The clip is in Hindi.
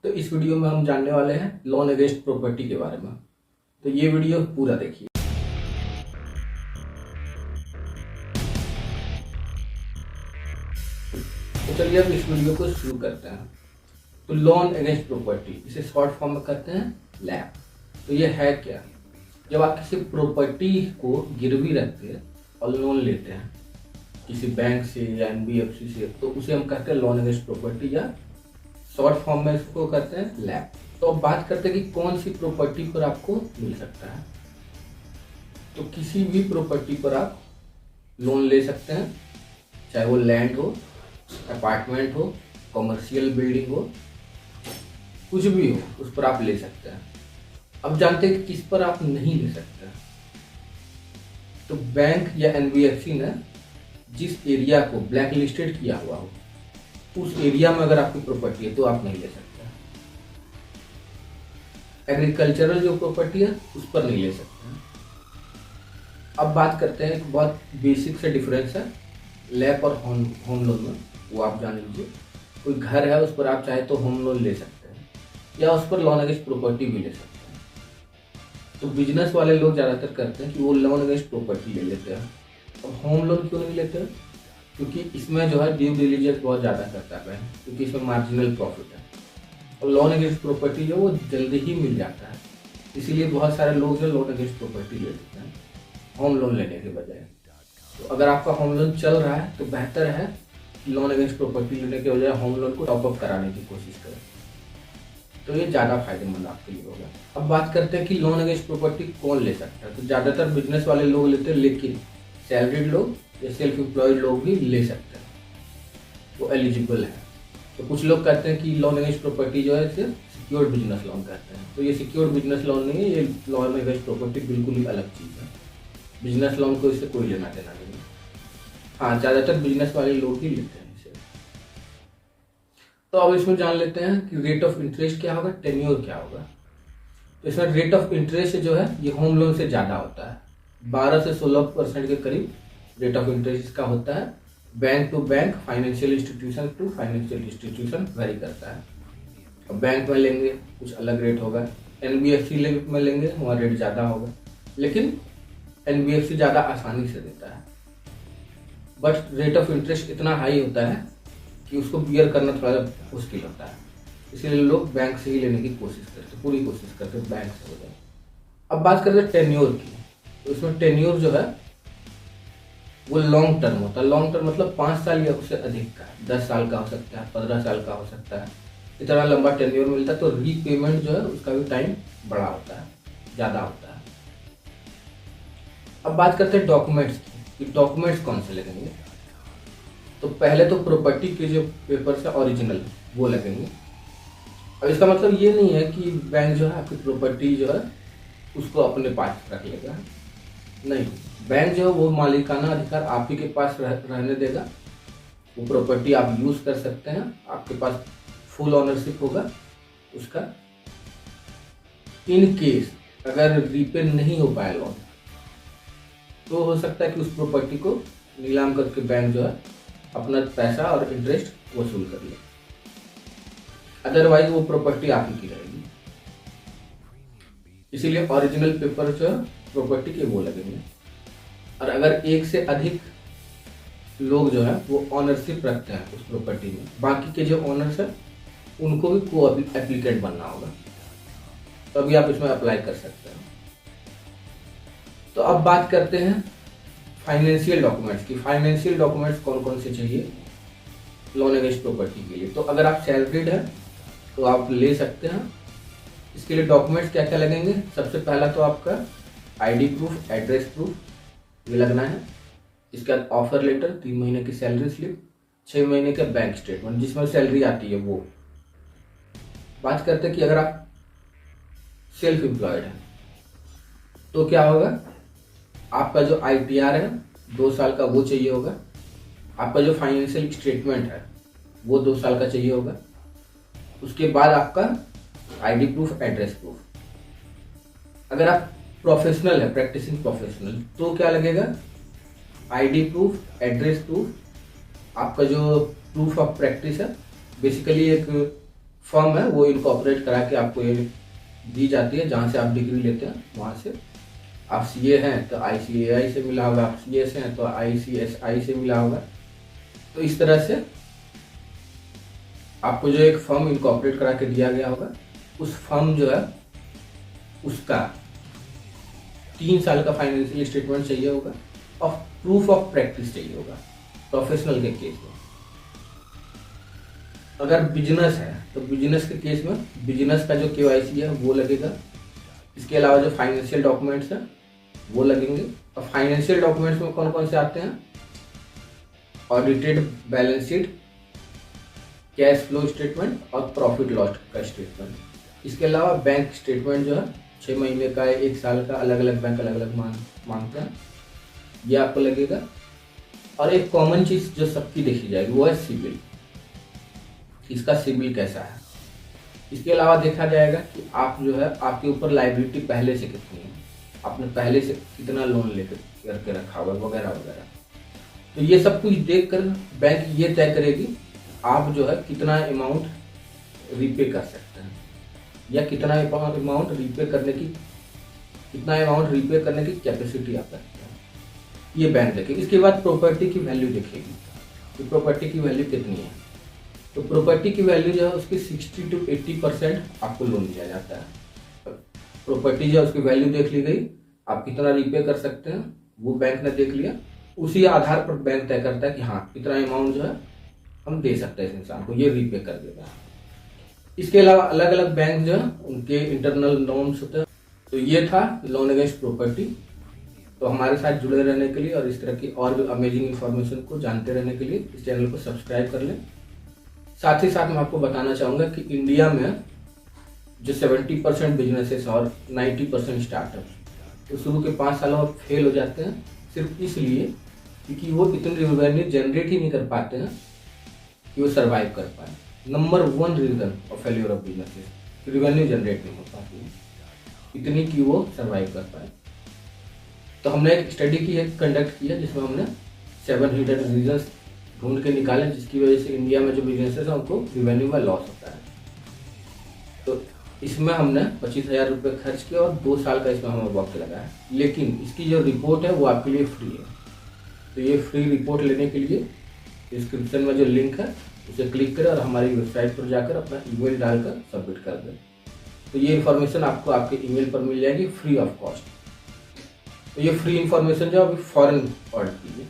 तो इस वीडियो में हम जानने वाले हैं लोन अगेंस्ट प्रॉपर्टी के बारे में। तो ये वीडियो पूरा देखिए। तो चलिए अब इस वीडियो को शुरू करते हैं। तो लोन अगेंस्ट प्रॉपर्टी, इसे शॉर्ट फॉर्म में कहते हैं लैप। तो ये है क्या? जब आप किसी प्रॉपर्टी को गिरवी रखते हैं और लोन लेते हैं किसी बैंक से या एनबीएफसी से, तो उसे हम कहते हैं लोन अगेंस्ट प्रॉपर्टी, या शॉर्ट फॉर्म में इसको कहते हैं लैप। तो अब बात करते हैं कि कौन सी प्रॉपर्टी पर आपको मिल सकता है। तो किसी भी प्रॉपर्टी पर आप लोन ले सकते हैं, चाहे वो लैंड हो, अपार्टमेंट हो, कमर्शियल बिल्डिंग हो, कुछ भी हो, उस पर आप ले सकते हैं। अब जानते हैं कि किस पर आप नहीं ले सकते। तो बैंक या एनबीएफसी ने जिस एरिया को ब्लैक लिस्टेड किया हुआ हो, उस एरिया में अगर आपकी प्रॉपर्टी है तो आप नहीं ले सकते। एग्रीकल्चरल जो प्रॉपर्टी है उस पर नहीं ले सकते। अब बात करते हैं, एक बहुत बेसिक से डिफरेंस है लैप और होम लोन में, वो आप जान लीजिए। कोई घर है उस पर आप चाहे तो होम लोन ले सकते हैं, या उस पर लोन अगेंस्ट प्रॉपर्टी भी ले सकते हैं। तो बिजनेस वाले लोग ज़्यादातर करते हैं कि वो लोन अगेंस्ट प्रॉपर्टी ले लेते हैं। और होम लोन क्यों नहीं लेते हैं? क्योंकि इसमें जो है ड्यू डिलिजेंस बहुत ज़्यादा करता है, क्योंकि इसमें मार्जिनल प्रॉफिट है। और लोन अगेंस्ट प्रॉपर्टी जो वो जल्दी ही मिल जाता है, इसीलिए बहुत सारे लोग जो लोन अगेंस्ट प्रॉपर्टी ले लेते हैं होम लोन लेने के बजाय। तो अगर आपका होम लोन चल रहा है तो बेहतर है कि लोन अगेंस्ट प्रॉपर्टी लेने के बजाय होम लोन को टॉप अप कराने की कोशिश करें, तो ये ज़्यादा फायदेमंद आपके लिए होगा। अब बात करते हैं कि लोन अगेंस्ट प्रॉपर्टी कौन ले सकता है। तो ज़्यादातर बिजनेस वाले लोग लेते हैं, लेकिन सैलरीड लोग या सेल्फ एम्प्लॉयड लोग भी ले सकते हैं, वो एलिजिबल है। तो कुछ लोग कहते हैं कि लोन अगेंस्ट प्रॉपर्टी जो है इसे सिक्योर्ड बिजनेस लोन कहते हैं। तो ये सिक्योर्ड बिजनेस लोन नहीं है, ये लोन अगेंस्ट प्रॉपर्टी बिल्कुल ही अलग चीज़ है। बिजनेस लोन को इससे कोई लेना देना नहीं। हाँ, ज़्यादातर बिजनेस वाले लोग ही लेते हैं इसे। तो अब इसमें जान लेते हैं कि रेट ऑफ इंटरेस्ट क्या होगा, टेन्योर क्या होगा। तो इसमें रेट ऑफ इंटरेस्ट जो है ये होम लोन से ज़्यादा होता है, 12 से 16% के करीब रेट ऑफ इंटरेस्ट इसका होता है। Bank to bank, financial institution to financial institution vary करता है। अब बैंक में लेंगे कुछ अलग रेट होगा, एनबीएफसी में लेंगे वहाँ रेट ज़्यादा होगा, लेकिन एनबीएफसी ज़्यादा आसानी से देता है। बट रेट ऑफ इंटरेस्ट इतना हाई होता है कि उसको बियर करना थोड़ा मुश्किल होता है, इसीलिए लोग बैंक से ही लेने की कोशिश करते, पूरी कोशिश करते बैंक से हो जाए। अब बात करते हैं टेन्योर की। तो इसमें टेन्योर जो है वो लॉन्ग टर्म होता है। लॉन्ग टर्म मतलब 5 साल या उससे अधिक का, 10 साल का हो सकता है, 15 साल का हो सकता है, इतना लंबा टेन्योर मिलता है। तो रीपेमेंट जो है उसका भी टाइम बड़ा होता है, ज़्यादा होता है। अब बात करते हैं डॉक्यूमेंट्स की, डॉक्यूमेंट्स कौन से लगेंगे। तो पहले तो प्रॉपर्टी के जो पेपर्स है ओरिजिनल वो लगेंगे। अब इसका मतलब ये नहीं है कि बैंक जो है आपकी प्रॉपर्टी जो है उसको अपने पास रख लेगा, नहीं। बैंक जो है वो मालिकाना अधिकार आप ही के पास रहने देगा। वो प्रॉपर्टी आप यूज कर सकते हैं, आपके पास फुल ऑनरशिप होगा उसका। इन केस अगर रीपे नहीं हो पाया लोन, तो हो सकता है कि उस प्रॉपर्टी को नीलाम करके बैंक जो है अपना पैसा और इंटरेस्ट वसूल कर ले। अदरवाइज वो प्रॉपर्टी आप ही की रहेगी। इसीलिए ओरिजिनल पेपर जो है प्रॉपर्टी के वो लगेंगे। और अगर एक से अधिक लोग जो है वो ऑनरशिप रखते हैं उस प्रॉपर्टी में, बाकी के जो ओनर्स हैं उनको भी को एप्लीकेंट बनना होगा, तभी आप इसमें अप्लाई कर सकते हैं। तो अब बात करते हैं फाइनेंशियल डॉक्यूमेंट्स की। फाइनेंशियल डॉक्यूमेंट्स कौन कौन से चाहिए लोन अगेंस्ट प्रॉपर्टी के लिए। तो अगर आप सैलरीड हैं तो आप ले सकते हैं। इसके लिए डॉक्यूमेंट्स क्या क्या लगेंगे। सबसे पहला तो आपका आईडी प्रूफ, एड्रेस प्रूफ ये लगना है। इसके बाद ऑफर लेटर, 3 महीने की सैलरी स्लिप, 6 महीने का बैंक स्टेटमेंट जिसमें सैलरी आती है वो। बात करते हैं कि अगर आप सेल्फ एम्प्लॉयड हैं तो क्या होगा, आपका जो ITR है 2 साल का वो चाहिए होगा। आपका जो फाइनेंशियल स्टेटमेंट है वो 2 साल का चाहिए होगा। उसके बाद आपका आईडी प्रूफ, एड्रेस प्रूफ। अगर आप प्रोफेशनल है, प्रैक्टिसिंग प्रोफेशनल, तो क्या लगेगा, आईडी प्रूफ, एड्रेस प्रूफ, आपका जो प्रूफ ऑफ प्रैक्टिस है, बेसिकली एक फर्म है वो इनकॉर्पोरेट करा के आपको ये दी जाती है, जहाँ से आप डिग्री लेते हैं वहाँ से। आप सीए हैं तो आईसीएआई से मिला होगा, आप सीएस हैं तो आईसीएसआई से मिला होगा। तो इस तरह से आपको जो एक फर्म इनकॉर्पोरेट करा के दिया गया होगा, उस फर्म जो है उसका 3 साल का फाइनेंशियल स्टेटमेंट चाहिए होगा और प्रूफ ऑफ प्रैक्टिस चाहिए होगा प्रोफेशनल के केस में। अगर बिजनेस है तो बिजनेस के केस में बिजनेस का जो केवाईसी है वो लगेगा। इसके अलावा जो फाइनेंशियल डॉक्यूमेंट्स हैं वो लगेंगे। और फाइनेंशियल डॉक्यूमेंट्स में कौन कौन से आते हैं? Audited balance sheet, cash flow statement और प्रॉफिट लॉस का स्टेटमेंट। इसके अलावा बैंक स्टेटमेंट जो है 6 महीने का, 1 साल का, अलग अलग बैंक अलग अलग मांगते हैं, ये आपको लगेगा। और एक कॉमन चीज़ जो सबकी देखी जाएगी वो है सिबिल। इसका सिबिल कैसा है, इसके अलावा देखा जाएगा कि आप जो है आपके ऊपर लायबिलिटी पहले से कितनी है, आपने पहले से कितना लोन लेकर करके रखा हुआ वगैरह वगैरह। तो ये सब कुछ देखकर बैंक ये तय करेगी आप जो है कितना अमाउंट रीपे कर सकते हैं या कितना अमाउंट रीपे करने की कैपेसिटी आप रखते हैं, ये बैंक देखेगी। इसके बाद प्रॉपर्टी की वैल्यू देखेगी कि प्रॉपर्टी की वैल्यू कितनी है। तो प्रॉपर्टी की वैल्यू जो है उसकी 60 to 80% आपको लोन दिया जाता है। प्रॉपर्टी जो है उसकी वैल्यू देख ली गई, आप कितना रीपे कर सकते हैं वो बैंक ने देख लिया, उसी आधार पर बैंक तय करता है कि हाँ इतना अमाउंट जो है हम दे सकते हैं इस इंसान को, ये रीपे कर देगा। इसके अलावा अलग अलग बैंक जो है उनके इंटरनल नॉर्म्स होते हैं। तो ये था लोन अगेंस्ट प्रॉपर्टी। तो हमारे साथ जुड़े रहने के लिए और इस तरह की और भी अमेजिंग इन्फॉर्मेशन को जानते रहने के लिए इस चैनल को सब्सक्राइब कर लें। साथ ही साथ मैं आपको बताना चाहूँगा कि इंडिया में जो 70% बिजनेसेस और 90% स्टार्टअप तो शुरू के 5 सालों में फेल हो जाते हैं, सिर्फ इसलिए क्योंकि वो इतनी रेवेन्यू जनरेट ही नहीं कर पाते हैं कि वो सर्वाइव कर पाए। Number 1 reason of failure of businesses, revenue generate नहीं हो पाती है इतनी कि वो सर्वाइव कर पाए। तो हमने एक स्टडी कंडक्ट किया जिसमें हमने 7 हिडन रीजंस ढूंढ के निकाले जिसकी वजह से इंडिया में जो बिजनेसेस है उनको रेवेन्यू में लॉस होता है। तो इसमें हमने 25,000 रुपये खर्च किया और 2 साल का इसमें हमें वक्त लगा है, लेकिन इसकी जो रिपोर्ट है वो आपके लिए फ्री है। तो ये फ्री रिपोर्ट लेने के लिए डिस्क्रिप्शन में जो लिंक है उसे क्लिक करें और हमारी वेबसाइट पर जाकर अपना ईमेल डालकर सबमिट कर दें। तो ये इन्फॉर्मेशन आपको आपके ईमेल पर मिल जाएगी फ्री ऑफ कॉस्ट। तो ये फ्री इन्फॉर्मेशन जो अभी फॉरन ऑर्डर कीजिए।